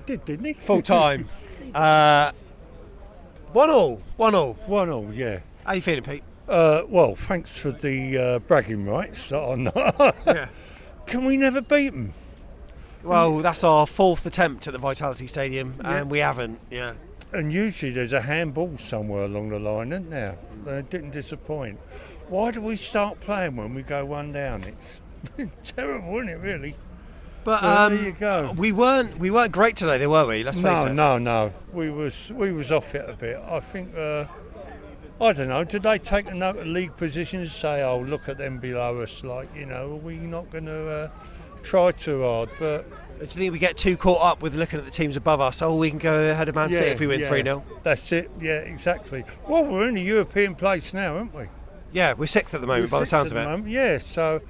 did, didn't he? Full time. 1-1. 1-1, yeah. How you feeling, Pete? Well, thanks for the bragging rights that I'm not. Yeah. Can we never beat them? Well, that's our 4th attempt at the Vitality Stadium, and we haven't. Yeah. And usually there's a handball somewhere along the line, isn't there? They didn't disappoint. Why do we start playing when we go 1 down? It's terrible, isn't it, really? But there you go. We weren't great today, were we? Let's face it. No. We was off it a bit. I think. I don't know. Did they take a note of league positions and say, "Oh, look at them below us"? Like, are we not going to try too hard? But do you think we get too caught up with looking at the teams above us? Oh, we can go ahead of Man City if we win 3-0. That's it. Yeah, exactly. Well, we're in a European place now, aren't we? Yeah, we're 6th at the moment, by the sounds of it. Moment. Yeah, so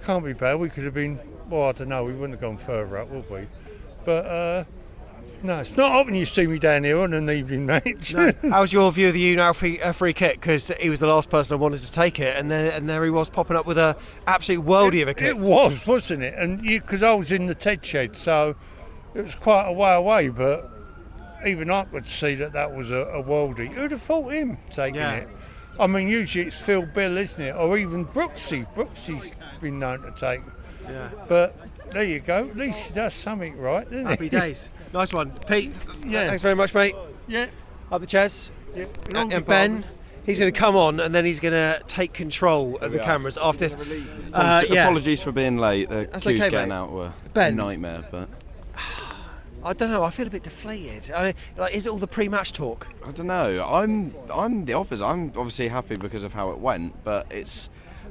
can't be bad. We could have been. Well, I don't know. We wouldn't have gone further up, would we? But no, it's not often you see me down here on an evening match. No. How's your view of the Unal free kick? Because he was the last person I wanted to take it, and there he was popping up with a absolute worldie of a kick. It was, wasn't it? And because I was in the Ted shed, so it was quite a way away. But even I could see that was a worldie. Who'd have thought him taking it? I mean, usually it's Phil Bill, isn't it? Or even Brooksy. Brooksy's been known to take. Yeah. But there you go. At least he does something right, doesn't he? Happy days. Nice one. Pete, thanks very much, mate. Yeah. Up the chairs. Yeah. And Ben, he's going to come on and then he's going to take control of the cameras after this. Apologies for being late. The queues getting mate. out were Ben, a nightmare, but I don't know. I feel a bit deflated. Is it all the pre-match talk? I don't know. I'm the opposite. I'm obviously happy because of how it went, but it's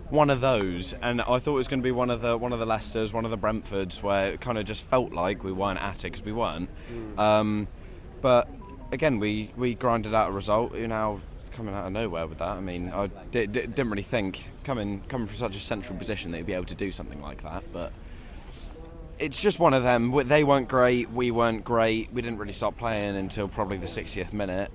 one of those, and I thought it was going to be one of the Leicesters, one of the Brentfords, where it kind of just felt like we weren't at it because we weren't. But again, we grinded out a result. Now coming out of nowhere with that. I mean, I didn't really think coming from such a central position that you'd be able to do something like that, but it's just one of them. They weren't great, we weren't great. We didn't really start playing until probably the 60th minute.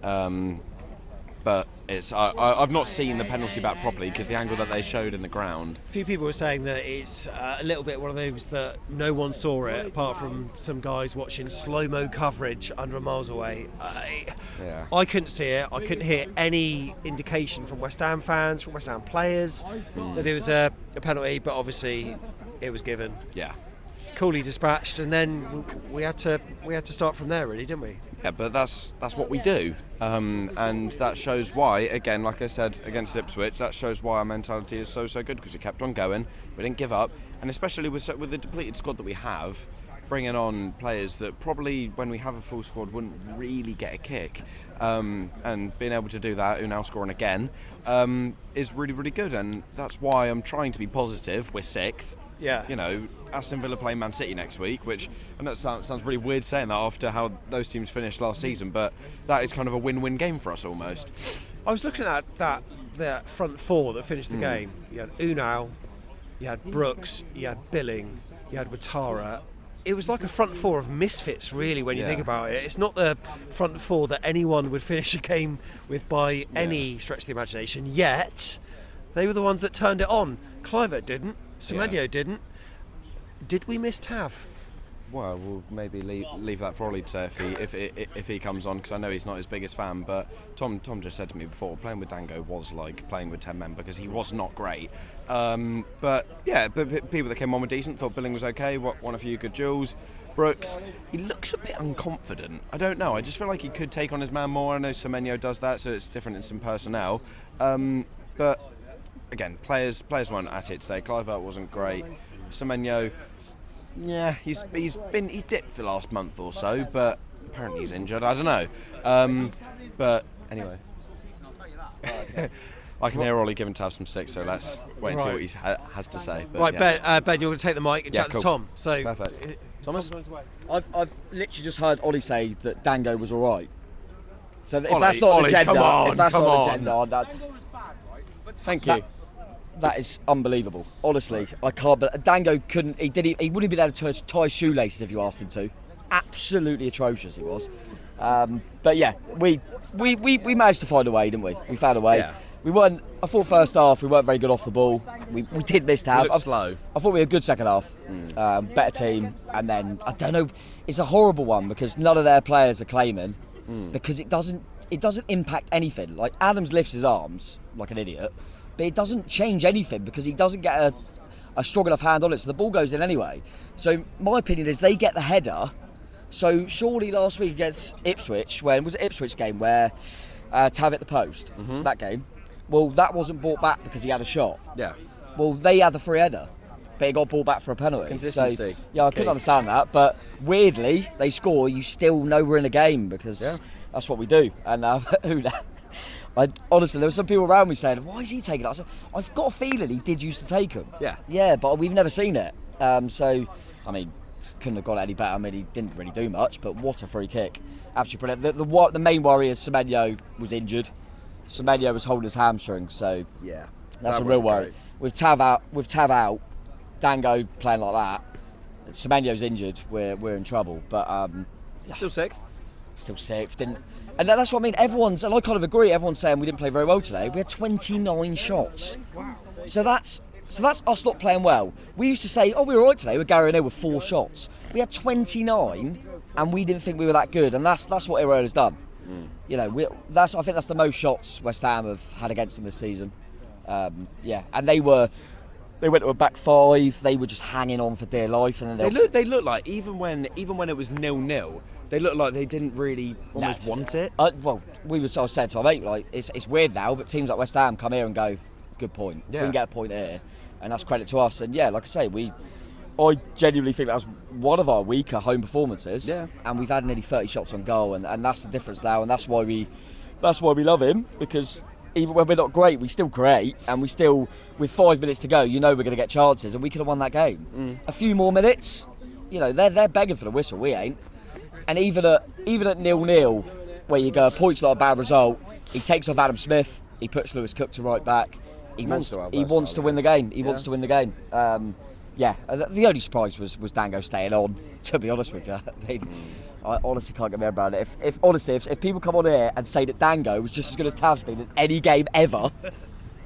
But I've not seen the penalty back properly because the angle that they showed in the ground. A few people were saying that it's a little bit one of those that no one saw it apart from some guys watching slow-mo coverage 100 miles away. I couldn't see it. I couldn't hear any indication from West Ham fans, from West Ham players that it was a penalty, but obviously it was given. Yeah. Coolly dispatched, and then we had to start from there, really, didn't we? Yeah, but that's what we do, and that shows why. Again, like I said against Ipswich, that shows why our mentality is so good because we kept on going, we didn't give up, and especially with the depleted squad that we have, bringing on players that probably when we have a full squad wouldn't really get a kick, and being able to do that, Unal scoring again, is really, really good, and that's why I'm trying to be positive. We're 6th. Yeah. Aston Villa play Man City next week, which I know it sounds really weird saying that after how those teams finished last season, but that is kind of a win-win game for us almost. I was looking at that front four that finished the game. You had Unal, you had Brooks, you had Billing, you had Ouattara. It was like a front four of misfits, really, when you think about it. It's not the front four that anyone would finish a game with by any stretch of the imagination, yet they were the ones that turned it on. Kluivert didn't. Semenyo didn't. Did we miss Tav? Well, we'll maybe leave that for Ollie to say if he comes on, because I know he's not his biggest fan. But Tom just said to me before, playing with Dango was like playing with 10 men because he was not great. But people that came on were decent. Thought Billing was okay. Won a few good duels. Brooks, he looks a bit unconfident. I don't know. I just feel like he could take on his man more. I know Semenyo does that, so it's different in some personnel. But again, players weren't at it today. Kluivert wasn't great. Semenyo, he's dipped the last month or so, but apparently he's injured. I don't know. But anyway, I can hear Ollie giving Tav some sticks, so let's wait and see what he has to say. But, Ben, you're going to take the mic and chat to Tom. So perfect. Thomas, I've literally just heard Ollie say that Dango was all right. So if that's not an agenda, thank you. That is unbelievable. Honestly, I can't. But Dango couldn't. He wouldn't be able to tie shoelaces if you asked him to. Absolutely atrocious he was. But yeah, we managed to find a way, didn't we? We found a way. Yeah. we weren't. I thought first half we weren't very good off the ball. We did miss to have. looked slow. I thought we were a good second half, better team, and then I don't know. It's a horrible one because none of their players are claiming because it doesn't impact anything. Like Adams lifts his arms like an idiot, but it doesn't change anything because he doesn't get a strong enough hand on it, so the ball goes in anyway. So my opinion is they get the header. So surely last week against Ipswich, when was it Ipswich game where Tav hit the post, that game? Well, that wasn't brought back because he had a shot. Yeah. Well, they had the free header, but it got brought back for a penalty. Consistency. So, yeah, I couldn't understand that, but weirdly, they score, you still know we're in a game because that's what we do. And honestly, there were some people around me saying, why is he taking it? I said, I've got a feeling he did used to take them. Yeah. Yeah, but we've never seen it. So, I mean, couldn't have got any better. I mean, he didn't really do much, but what a free kick. Absolutely brilliant. The main worry is Semenyo was injured. Semenyo was holding his hamstring, so Yeah. that's That a real wasn't worry. With Tav out, Dango playing like that, Semenyo's injured, we're in trouble. But Still sixth. still safe. And that's what I mean. And I kind of agree. Everyone's saying we didn't play very well today. We had 29 shots. So that's us not playing well. We used to say, we were all right today. We're Gary O'Neill with 4 shots. We had 29, and we didn't think we were that good. And that's what Irola's done. You know, I think that's the most shots West Ham have had against them this season. And they went to a back 5. They were just hanging on for dear life, and then They look like even when it was 0-0, they looked like they didn't really almost want it. I was saying to my mate, like it's weird now, but teams like West Ham come here and go, good point. Yeah. We can get a point here, and that's credit to us. And yeah, like I say, I genuinely think that was one of our weaker home performances. Yeah. And we've had nearly 30 shots on goal, and that's the difference now, and that's why we love him, because even when we're not great, we still create, and we still, with 5 minutes to go, you know we're going to get chances, and we could have won that game. A few more minutes, you know, they're begging for the whistle, we ain't. And even at 0-0, where you go, a point's not a bad result, he takes off Adam Smith, he puts Lewis Cook to right back, he wants to win the game. He wants to win the game. The only surprise was Dango staying on, to be honest with you. I mean, I honestly can't get my head around it. If people come on here and say that Dango was just as good as Tav's been in any game ever,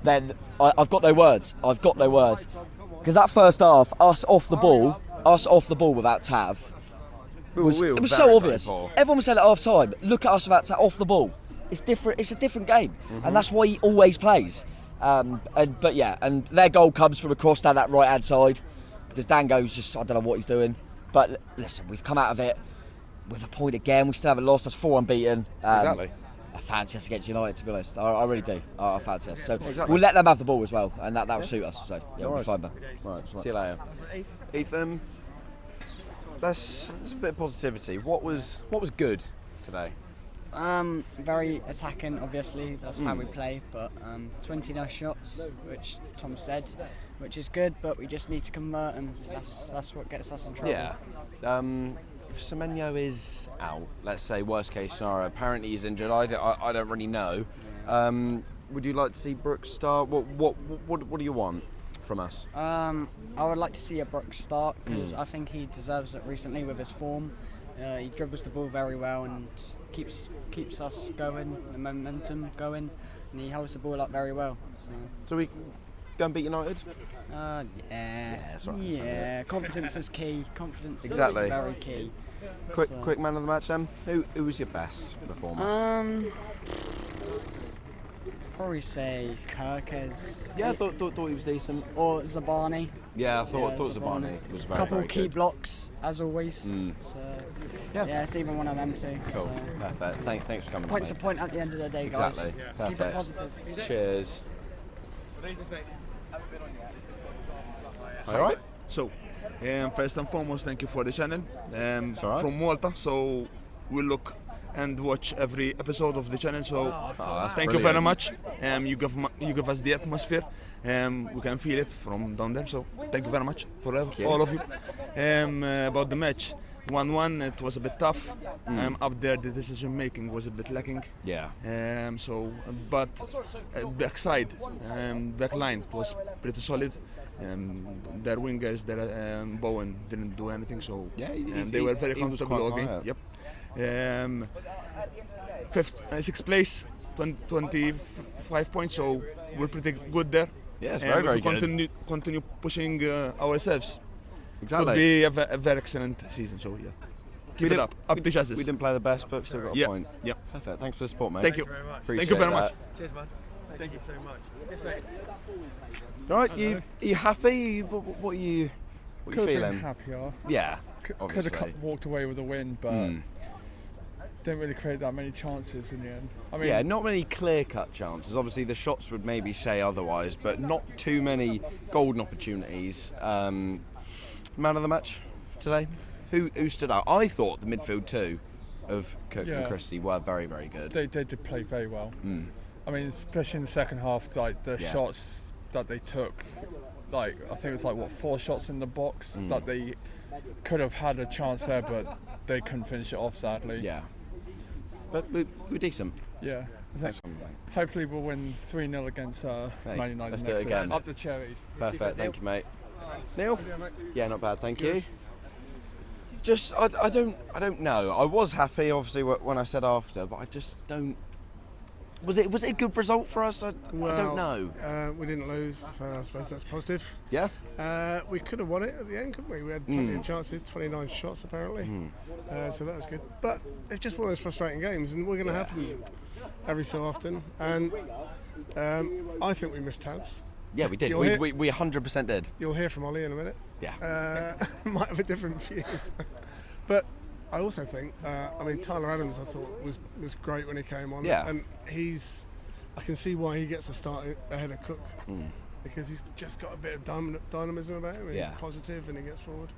then I've got no words. Because that first half, us off the ball without Tav, it was so obvious. Everyone was saying at half time, look at us without Tav off the ball. It's different. It's a different game, and that's why he always plays. And their goal comes from across down that right hand side, because Dango's just, I don't know what he's doing. But listen, we've come out of it with a point again. We still haven't lost. That's 4 unbeaten. Exactly. I fancy us against United, to be honest. I really do. I fancy us. So we'll let them have the ball as well, and that will suit us. So yeah, we'll be fine, man. Right. See you later. Ethan, that's a bit of positivity. What was good today? Very attacking, obviously. That's how we play. But 29 shots, which Tom said, which is good. But we just need to convert, and that's what gets us in trouble. Yeah. If Semenyo is out, let's say worst case scenario, apparently he's injured. I don't really know. Would you like to see Brooks start? What do you want from us? I would like to see a Brooks start, because I think he deserves it recently with his form. He dribbles the ball very well and keeps us going, the momentum going, and he holds the ball up very well. So we go and beat United? That's right. Yeah, confidence is key. Confidence Exactly. is very key. Quick man of the match then. Who was your best performer? Probably say Kirkes. Yeah, I thought he was decent. Or Zabani. Yeah, I thought Zabani was very, couple very key good. blocks as always. So yeah, it's even one of them two. Cool, So. perfect. Thanks for coming. Point's mate. a point at the end of the day, guys. Exactly. Keep Perfect. it positive. Cheers. All right. So, first and foremost, thank you for the channel. It's all right. From Malta, so we'll look and watch every episode of the channel. So, that's thank you very brilliant. much. You give us the atmosphere. We can feel it from down there. So, thank you very much for all of you. About the match, 1-1. It was a bit tough. Up there, the decision making was a bit lacking. Yeah. But backside, back line was pretty solid. Their wingers, Bowen didn't do anything, so they were very he was comfortable all quite game. quiet. Yep. Sixth place, 20 5 points, so we're pretty good there. Yeah, it's And very, if very we good. continue pushing ourselves. Exactly. Could be a very excellent season. So yeah, keep it up the chances. We didn't play the best, but still got a point. Yeah. Perfect. Thanks for the support, mate. Thank you. Appreciate Thank you very that. much. Cheers, man. Thank you so much. Yes, mate. All right, are you happy? What are you Could have been feeling? happier. Yeah, Could obviously. have walked away with a win, but didn't really create that many chances in the end. I mean, Yeah, not many clear-cut chances. Obviously, the shots would maybe say otherwise, but not too many golden opportunities. Man of the match today? Who stood out? I thought the midfield two of Cook and Yeah. Christie were very, very good. they did play very well. I mean, especially in the second half, like the Yeah. shots that they took, like I think it was like 4 shots in the box that they could have had a chance there, but they couldn't finish it off, sadly. Yeah. But we were decent. Yeah. I think Thanks for coming back. hopefully we'll win 3-0 against Man United. let's do it next week. again. Up the cherries. Perfect, thank you, mate. Neil? Yeah, not bad, thank you. Just, I don't know. I was happy, obviously, when I said after, but I just don't. Was it a good result for us? I don't know. We didn't lose, so I suppose that's positive. Yeah. We could have won it at the end, couldn't we? We had plenty of chances, 29 shots apparently, so that was good. But it's just one of those frustrating games, and we're going to have them every so often. And I think we missed tabs. Yeah, we did. You'll We 100% did. You'll hear from Ollie in a minute. Yeah. Might have a different view, but I also think, Tyler Adams, I thought was great when he came on. Yeah. And I can see why he gets a start ahead of Cook, because he's just got a bit of dynamism about him. And Yeah. he's positive and he gets forward.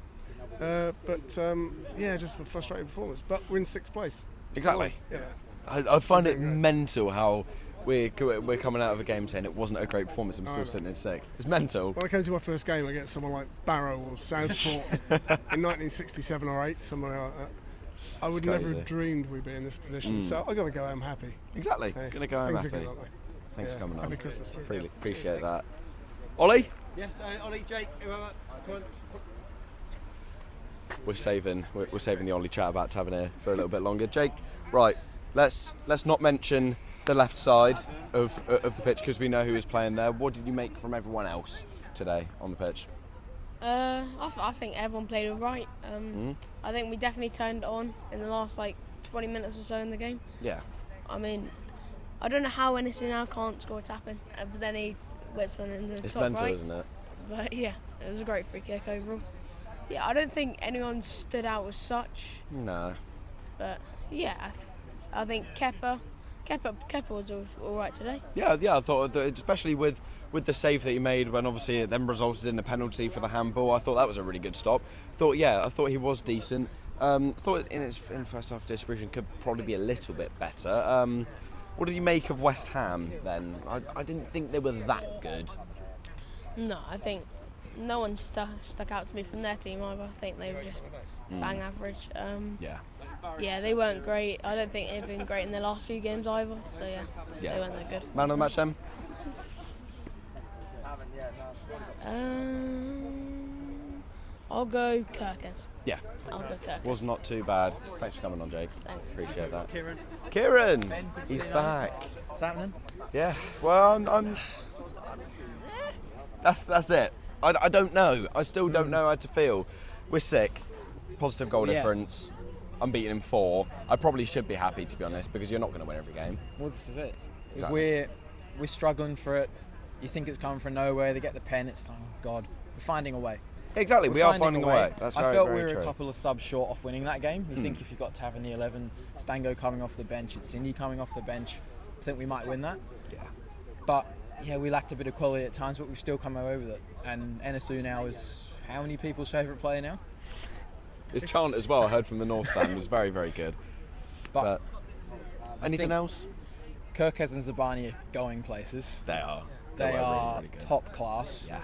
Just a frustrating performance. But we're in 6th place. Exactly. Yeah. I find it mental how we're coming out of a game saying it wasn't a great performance and we're still sitting in 6th. It's mental. When I came to my first game against someone like Barrow or Southport in 1967 or 8, somewhere like that, I would never crazy. have dreamed we'd be in this position. So I got to go home happy. Exactly. Hey, Gonna go home things are happy. good, aren't they? Thanks Yeah. for coming on. Happy Christmas. Really appreciate that. Ollie? Yes, Ollie, Jake, whoever. Come on. We're saving the Ollie chat about Tavernier for a little bit longer. Jake, right? Let's not mention the left side of the pitch because we know who is playing there. What did you make from everyone else today on the pitch? I think everyone played all right. I think we definitely turned it on in the last 20 minutes or so in the game. Yeah. I mean, I don't know how Ennison now can't score a tap in, but then he whips one in the It's top mental, right. isn't it? But yeah, it was a great free kick overall. Yeah, I don't think anyone stood out as such, No. but yeah, I think Kepa was all right today. Yeah. I thought that especially with the save that he made when obviously it then resulted in a penalty for the handball. I thought that was a really good stop. I thought he was decent. Thought in the first half distribution could probably be a little bit better. What did you make of West Ham then? I didn't think they were that good. No, I think no one stuck out to me from their team either. I think they were just bang average. Yeah, they weren't great. I don't think they've been great in their last few games either. So yeah. They weren't that good. Man of the match then? I'll go Kirkes. Yeah. I'll go Kirkes. Was not too bad. Thanks for coming on, Jake. Thanks. Appreciate that. Kieran. He's back. What's happening? Yeah. Well, I'm That's it. I don't know. I still don't know how to feel. We're 6th. Positive goal difference. I'm beating in 4. I probably should be happy, to be honest, because you're not going to win every game. Well, this is it. Exactly. If we're struggling for it, you think it's coming from nowhere, they get the pen, it's like, oh God, we're finding a way. Exactly, we are finding a way. I felt we were a couple of subs short off winning that game. You think if you've got Tavernier 11, Stango coming off the bench, it's Cindy coming off the bench, I think we might win that. Yeah. But yeah, we lacked a bit of quality at times, but we've still come away with it. And Unal is how many people's favourite player now? His chant as well, I heard from the North Stand, was very, very good. But anything else? Kirkes and Zabani are going places. They are. They were are really, really good. top class. Yeah.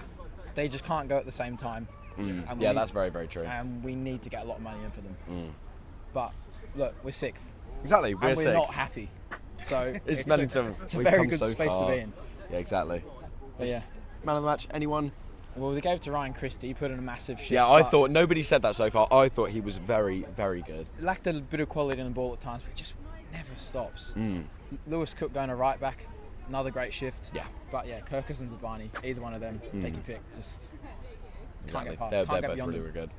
They just can't go at the same time. And Yeah, that's very, very true. And we need to get a lot of money in for them. But look, we're 6th. Exactly, we're and we're 6th. not happy. So It's mental. It's a We've very come good so space far. to be in. Yeah, exactly. But yeah. Man of the match, anyone? Well, they gave it to Ryan Christie. He put in a massive shift. Yeah, I but thought, nobody said that so far. I thought he was very, very good. lacked a bit of quality in the ball at times, but it just never stops. Lewis Cook going to right back, another great shift. Yeah. But yeah, Kirkus and Zabani, either one of them, take your pick. Just can't get past. They're Can't get both beyond really, them. really good.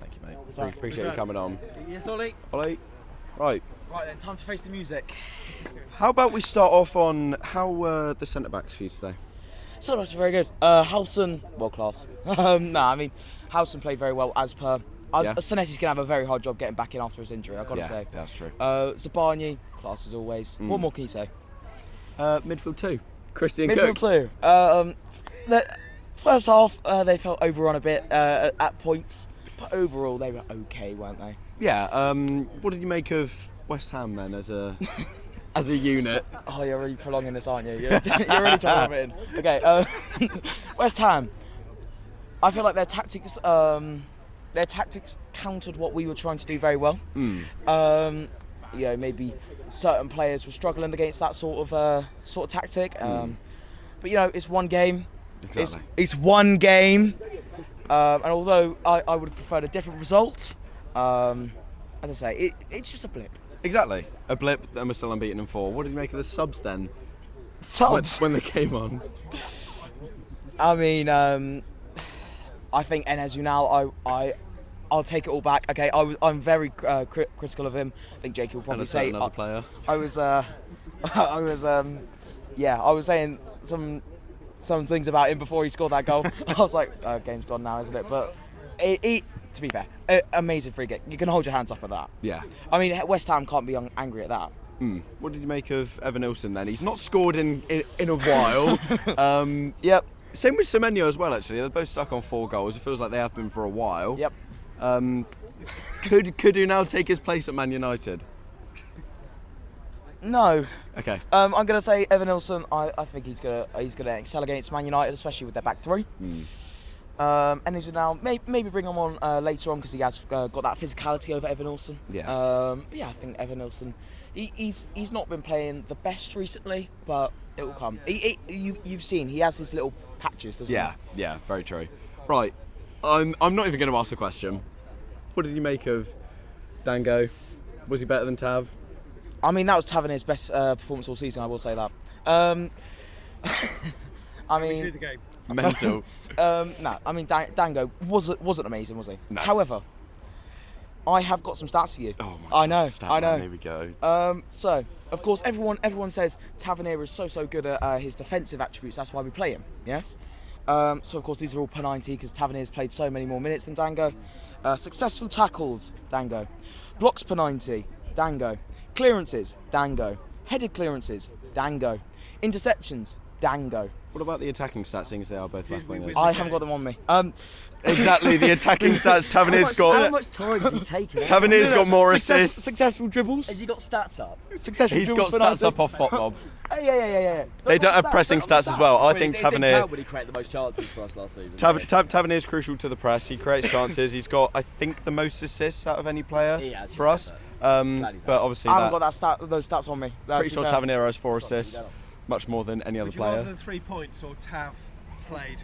Thank you, mate. Sorry. Appreciate you coming on. Yes, Ollie. Ollie. Right. Right then, time to face the music. How about we start off on how were the centre backs for you today? So that's very good. Howson, world class. I mean, Howson played very well as per. Yeah. Sonetti's going to have a very hard job getting back in after his injury, I've got to say. That's true. Zabani, class as always. What more can you say? Midfield 2. Christian Midfield Cook. 2. The first half, they felt overrun a bit at points, but overall they were okay, weren't they? Yeah. What did you make of West Ham then as a as a unit? Oh, you're really prolonging this, aren't you? You're really trying to rub it in. Okay, West Ham. I feel like their tactics countered what we were trying to do very well. Maybe certain players were struggling against that sort of tactic. But it's one game. Exactly. It's one game. And although I would have preferred a different result, as I say, it's just a blip. Exactly. A blip, and we're still unbeaten in 4. What did you make of the subs then? Subs? When they came on? I mean, I think Enes Unal, I'll take it all back. Okay, I'm very critical of him. I think Jake will probably say another player. I was saying some things about him before he scored that goal. I was like, game's gone now, isn't it? But to be fair, amazing free kick. You can hold your hands up at that. Yeah. I mean, West Ham can't be angry at that. What did you make of Evan Nilsson then? He's not scored in a while. Yep. Same with Semenyo as well, actually. They're both stuck on 4 goals. It feels like they have been for a while. Yep. Could Unal take his place at Man United? No. Okay. I'm going to say Evan Nilsson. I think he's gonna excel against Man United, especially with their back 3. And he's now maybe bring him on later on because he has got that physicality over Evan Nilsson. Yeah. But yeah, I think Evan Nilsson. He's not been playing the best recently, but it will come. You've seen he has his little patches, doesn't he? Yeah, very true. Right, I'm not even going to ask the question. What did you make of Dango? Was he better than Tav? I mean, that was Tavernier's best performance all season. I will say that. I mean, the game. Mental. No, I mean Dango wasn't amazing, was he? No. However, I have got some stats for you. Oh my God, I know. Here we go. So, of course, everyone says Tavernier is so good at his defensive attributes. That's why we play him. Yes. So of course these are all per 90 because Tavernier's played so many more minutes than Dango. Successful tackles, Dango. Blocks per 90, Dango. Clearances, Dango. Headed clearances, Dango. Interceptions, Dango. What about the attacking stats, seeing as they are both left wingers? I haven't got them on me. Exactly, the attacking stats. Tavernier's got. How much time has he taken? Tavernier's got more assists. Successful dribbles. Has he got stats up? Successful He's got dribbles for stats 90. up off FotMob. Yeah. They don't have pressing stats as well. I think Tavernier. When he created the most chances for us last season. Tavernier's crucial to the press. He creates chances. He's got, I think, the most assists out of any player for us. But obviously, I haven't got those stats on me. Pretty sure Tavernier has 4 assists, much more than any other Would you player. rather 3 points or Tav played?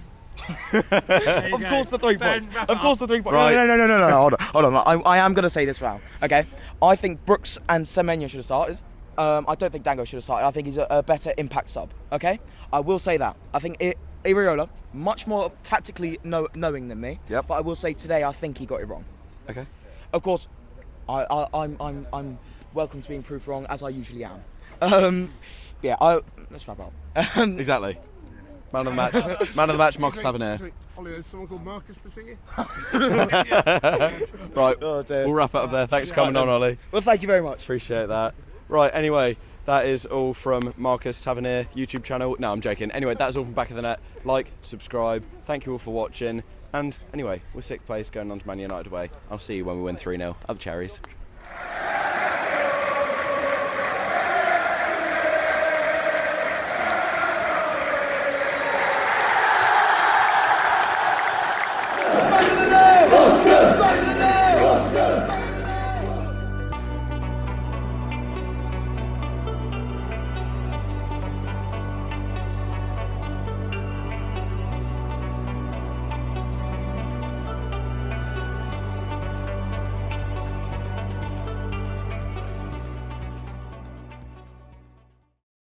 Of course the 3 points. Of course the 3 points. Right. No. Hold on. I am going to say this now. Okay. I think Brooks and Semenyo should have started. I don't think Dango should have started. I think he's a better impact sub. Okay. I will say that. I think Iriola much more tactically knowing than me. Yep. But I will say today I think he got it wrong. Okay. Of course, I'm welcome to being proved wrong as I usually am. Let's wrap up. Exactly. Man of the match, Marcus Tavernier. Ollie, there's someone called Marcus to see you. Right, Oh, dear. we'll wrap it up there. Thanks for coming on, Ollie. Well, thank you very much. Appreciate that. Right, anyway, that is all from Marcus Tavernier YouTube channel. No, I'm joking. Anyway, that's all from Back of the Net. Like, subscribe. Thank you all for watching. And anyway, we're 6th place going on to Man United away. I'll see you when we win 3-0. Up Cherries.